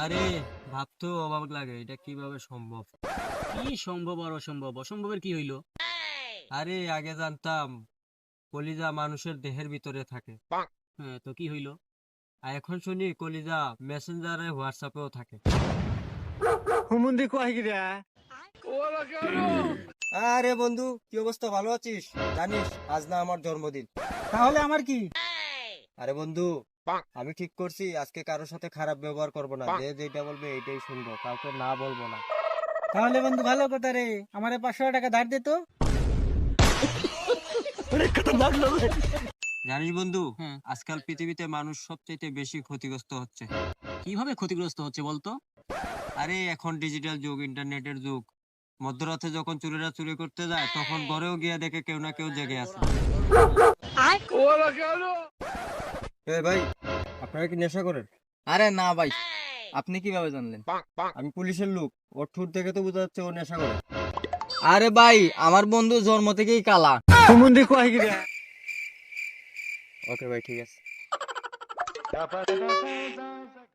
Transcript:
আরে ভাবতেও অবাক লাগে, এটা কিভাবে সম্ভব। কি সম্ভব আর অসম্ভব? অসম্ভবের কি হইলো? আরে আগে জানতাম কলিজা মানুষের দেহের ভিতরে থাকে, হ্যাঁ, তো কি হইলো? আর এখন শুনি কলিজা মেসেঞ্জারে হোয়াটসঅ্যাপেও থাকে। হুমুন্দি কয় গিরা। আরে বন্ধু, কি অবস্থা, ভালো আছিস? জানিস আজ না আমার জন্মদিন। তাহলে আমার কি? আরে বন্ধু, আমি ঠিক করছি আজকে কারোর সাথে খারাপ ব্যবহার করব না, যে যেটা বলবে এইটাই শুনবো, কাউকে না বলবো না। তাহলে বন্ধু ভালো কথা রে, আমারে 500 টাকা ধার দে তো। জানিস বন্ধু, হ্যাঁ। আজকাল পৃথিবীতে মানুষ সবচেয়ে বেশি ক্ষতিগ্রস্ত হচ্ছে। কিভাবে ক্ষতিগ্রস্ত হচ্ছে বলতো? আরে এখন ডিজিটাল যুগ, ইন্টারনেটের যুগ। মধ্যরাতে যখন চোরেরা চুরি করতে যায়, তখন ঘরেও গিয়ে দেখে কেউ না কেউ জেগে আছে। এ ভাই, আপনারা কি নেশা করেন? আরে না ভাই, আপনি কিভাবে জানলেন? আমি পুলিশের লোক, ওর ঠোঁট দেখে তো বোঝা যাচ্ছে ও নেশা করে। আরে ভাই, আমার বন্ধু জন্ম থেকেই কালা। হুমুন্দি কয় গিরা। ওকে ভাই, ঠিক আছে।